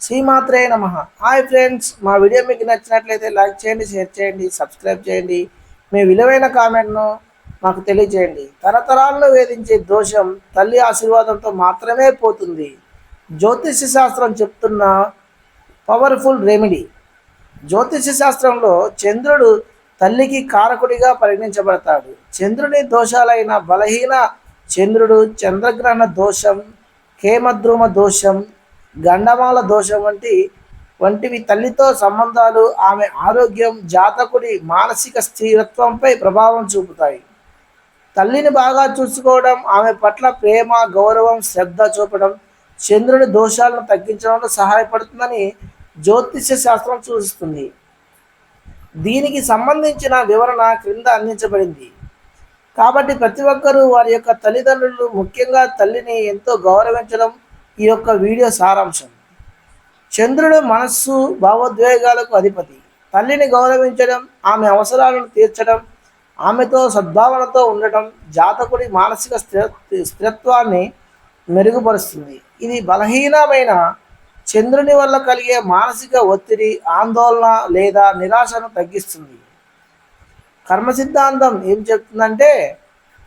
శ్రీమాత్రే నమ. Hi friends, మా వీడియో మీకు నచ్చినట్లయితే లైక్ చేయండి, షేర్ చేయండి, సబ్స్క్రైబ్ చేయండి. మీ విలువైన కామెంట్ను మాకు తెలియజేయండి. తరతరాలను వేధించే దోషం తల్లి ఆశీర్వాదంతో మాత్రమే పోతుంది. జ్యోతిష శాస్త్రం చెప్తున్న పవర్ఫుల్ రెమెడీ. జ్యోతిష శాస్త్రంలో చంద్రుడు తల్లికి కారకుడిగా పరిగణించబడతాడు. చంద్రుని దోషాలైన బలహీన చంద్రుడు, చంద్రగ్రహణ దోషం, కేమద్రుమ దోషం, గండమాల దోషం వంటివి తల్లితో సంబంధాలు, ఆమె ఆరోగ్యం, జాతకుడి మానసిక స్థిరత్వంపై ప్రభావం చూపుతాయి. తల్లిని బాగా చూసుకోవడం, ఆమె పట్ల ప్రేమ, గౌరవం, శ్రద్ధ చూపడం చంద్రుని దోషాలను తగ్గించడంలో సహాయపడుతుందని జ్యోతిష శాస్త్రం సూచిస్తుంది. దీనికి సంబంధించిన వివరణ క్రింద అందించబడింది. కాబట్టి ప్రతి ఒక్కరూ వారి యొక్క తల్లిదండ్రులు, ముఖ్యంగా తల్లిని ఎంతో గౌరవించడం ఈ యొక్క వీడియో సారాంశం. చంద్రుడు మనస్సు, భావోద్వేగాలకు అధిపతి. తల్లిని గౌరవించడం, ఆమె అవసరాలను తీర్చడం, ఆమెతో సద్భావనతో ఉండటం జాతకుడి మానసిక స్థిరత్వాన్ని మెరుగుపరుస్తుంది. ఇది బలహీనమైన చంద్రుని వల్ల కలిగే మానసిక ఒత్తిడి, ఆందోళన లేదా నిరాశను తగ్గిస్తుంది. కర్మ సిద్ధాంతం ఏం చెప్తుందంటే,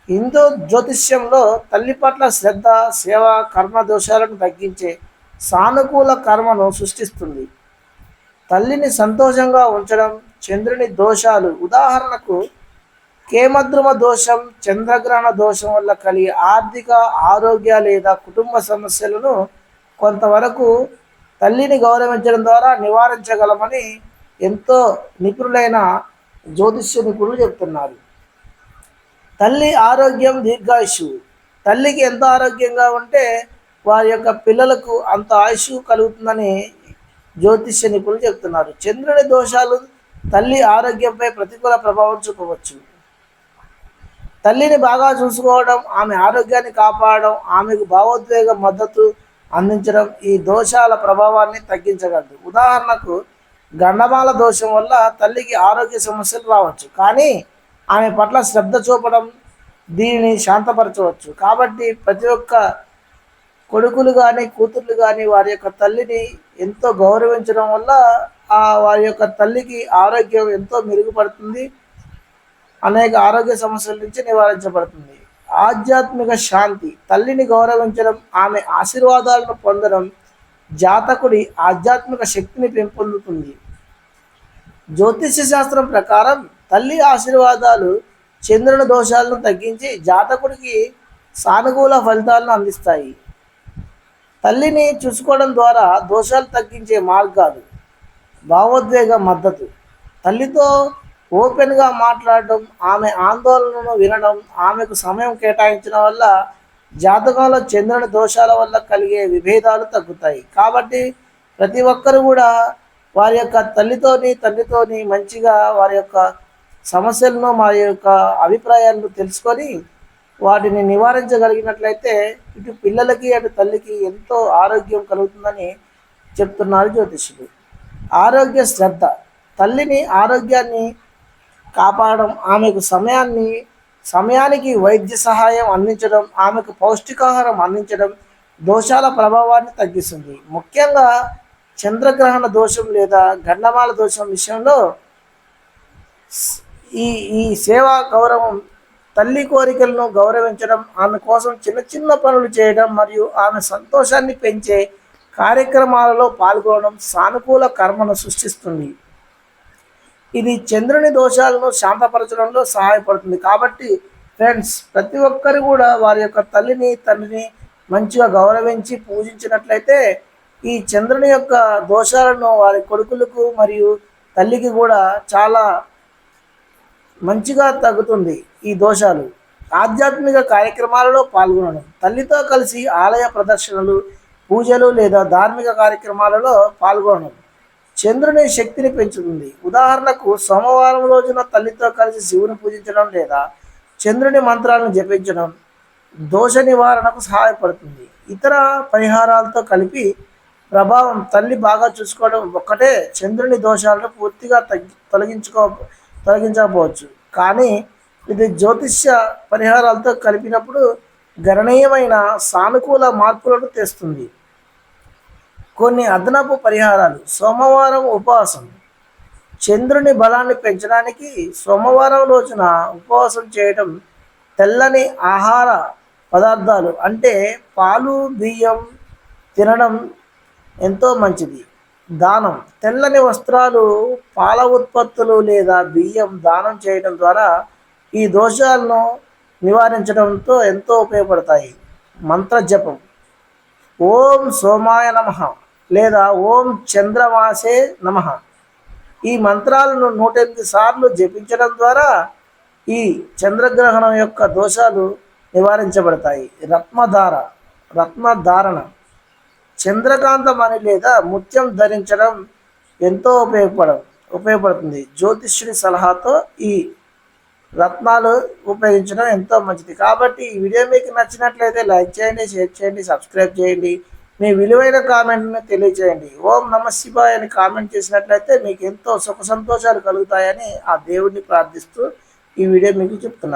హిందూ జ్యోతిష్యంలో తల్లి పట్ల శ్రద్ధ, సేవ కర్మ దోషాలను తగ్గించే సానుకూల కర్మను సృష్టిస్తుంది. తల్లిని సంతోషంగా ఉంచడం. చంద్రుని దోషాలు, ఉదాహరణకు కేమద్రుమ దోషం, చంద్రగ్రహణ దోషం వల్ల కలిగే ఆర్థిక, ఆరోగ్య లేదా కుటుంబ సమస్యలను కొంతవరకు తల్లిని గౌరవించడం ద్వారా నివారించగలమని ఎంతో నిపుణులైన జ్యోతిష్య నిపుణులు చెప్తున్నారు. తల్లి ఆరోగ్యం, దీర్ఘాయుషు. తల్లికి ఎంత ఆరోగ్యంగా ఉంటే వారి యొక్క పిల్లలకు అంత ఆయుష్ కలుగుతుందని జ్యోతిష్య నిపుణులు చెప్తున్నారు. చంద్రుని దోషాలు తల్లి ఆరోగ్యంపై ప్రతికూల ప్రభావం చూపవచ్చు. తల్లిని బాగా చూసుకోవడం, ఆమె ఆరోగ్యాన్ని కాపాడడం, ఆమెకు భావోద్వేగ మద్దతు అందించడం ఈ దోషాల ప్రభావాన్ని తగ్గించగలదు. ఉదాహరణకు గండమాల దోషం వల్ల తల్లికి ఆరోగ్య సమస్యలు రావచ్చు, కానీ ఆమె పట్ల శ్రద్ధ చూపడం దీనిని శాంతపరచవచ్చు. కాబట్టి ప్రతి ఒక్క కొడుకులు కానీ కూతుర్లు కానీ వారి యొక్క తల్లిని ఎంతో గౌరవించడం వల్ల వారి యొక్క తల్లికి ఆరోగ్యం ఎంతో మెరుగుపడుతుంది, అనేక ఆరోగ్య సమస్యల నుంచి నివారించబడుతుంది. ఆధ్యాత్మిక శాంతి. తల్లిని గౌరవించడం, ఆమె ఆశీర్వాదాలను పొందడం జాతకుడి ఆధ్యాత్మిక శక్తిని పెంపొందుతుంది. జ్యోతిష శాస్త్రం ప్రకారం తల్లి ఆశీర్వాదాలు చంద్రుని దోషాలను తగ్గించి జాతకుడికి సానుకూల ఫలితాలను అందిస్తాయి. తల్లిని చూసుకోవడం ద్వారా దోషాలు తగ్గించే మార్గాలు. భావోద్వేగ మద్దతు. తల్లితో ఓపెన్గా మాట్లాడడం, ఆమె ఆందోళనను వినడం, ఆమెకు సమయం కేటాయించడం వల్ల జాతకంలో చంద్రుని దోషాల వల్ల కలిగే విభేదాలు తగ్గుతాయి. కాబట్టి ప్రతి ఒక్కరు కూడా వారి యొక్క తండ్రితోని మంచిగా వారి యొక్క సమస్యలను, వారి యొక్క అభిప్రాయాలను తెలుసుకొని వాటిని నివారించగలిగినట్లయితే ఇటు పిల్లలకి అటు తల్లికి ఎంతో ఆరోగ్యం కలుగుతుందని చెప్తున్నారు జ్యోతిషులు. ఆరోగ్య శ్రద్ధ. తల్లిని ఆరోగ్యాన్ని కాపాడడం, ఆమెకు సమయానికి వైద్య సహాయం అందించడం, ఆమెకు పౌష్టికాహారం అందించడం దోషాల ప్రభావాన్ని తగ్గిస్తుంది. ముఖ్యంగా చంద్రగ్రహణ దోషం లేదా గండమాల దోషం విషయంలో ఈ సేవా గౌరవం, తల్లి కోరికలను గౌరవించడం, ఆమె కోసం చిన్న చిన్న పనులు చేయడం మరియు ఆమె సంతోషాన్ని పెంచే కార్యక్రమాలలో పాల్గొనడం సానుకూల కర్మను సృష్టిస్తుంది. ఇది చంద్రుని దోషాలను శాంతపరచడంలో సహాయపడుతుంది. కాబట్టి ఫ్రెండ్స్, ప్రతి ఒక్కరు కూడా వారి యొక్క తండ్రిని మంచిగా గౌరవించి పూజించినట్లయితే ఈ చంద్రుని యొక్క దోషాలను వారి కొడుకులకు మరియు తల్లికి కూడా చాలా మంచిగా తగ్గుతుంది. ఈ దోషాలు. ఆధ్యాత్మిక కార్యక్రమాలలో పాల్గొనడం. తల్లితో కలిసి ఆలయ ప్రదర్శనలు, పూజలు లేదా ధార్మిక కార్యక్రమాలలో పాల్గొనడం చంద్రుని శక్తిని పెంచుతుంది. ఉదాహరణకు సోమవారం రోజున తల్లితో కలిసి శివుని పూజించడం లేదా చంద్రుని మంత్రాలను జపించడం దోష నివారణకు సహాయపడుతుంది. ఇతర పరిహారాలతో కలిపి ప్రభావం. తల్లి బాగా చూసుకోవడం ఒక్కటే చంద్రుని దోషాలను పూర్తిగా తొలగించకపోవచ్చు, కానీ ఇది జ్యోతిష్య పరిహారాలతో కలిపినప్పుడు గణనీయమైన సానుకూల మార్పులను తెస్తుంది. కొన్ని అదనపు పరిహారాలు. సోమవారం ఉపవాసం. చంద్రుని బలాన్ని పెంచడానికి సోమవారం రోజున ఉపవాసం చేయడం, తెల్లని ఆహార పదార్థాలు అంటే పాలు, బియ్యం తినడం ఎంతో మంచిది. దానం. తెల్లని వస్త్రాలు, పాల ఉత్పత్తులు లేదా బియ్యం దానం చేయడం ద్వారా ఈ దోషాలను నివారించడంతో ఎంతో ఉపయోగపడతాయి. మంత్ర జపం. ఓం సోమాయ నమః లేదా ఓం చంద్రమాసే నమః ఈ మంత్రాలను 108 సార్లు జపించడం ద్వారా ఈ చంద్రగ్రహణం యొక్క దోషాలు నివారించబడతాయి. రత్నధారణ. చంద్రకాంతమణి లేదా ముత్యం ధరించడం ఎంతో ఉపయోగపడుతుంది. జ్యోతిష్యుడి సలహాతో ఈ రత్నాలు ఉపయోగించడం ఎంతో మంచిది. కాబట్టి ఈ వీడియో మీకు నచ్చినట్లయితే లైక్ చేయండి, షేర్ చేయండి, సబ్స్క్రైబ్ చేయండి. మీ విలువైన కామెంట్ను తెలియజేయండి. ఓం నమ శివాయ అని కామెంట్ చేసినట్లయితే మీకు ఎంతో సుఖ సంతోషాలు కలుగుతాయని ఆ దేవుడిని ప్రార్థిస్తూ ఈ వీడియో మీకు చెప్తున్నాను.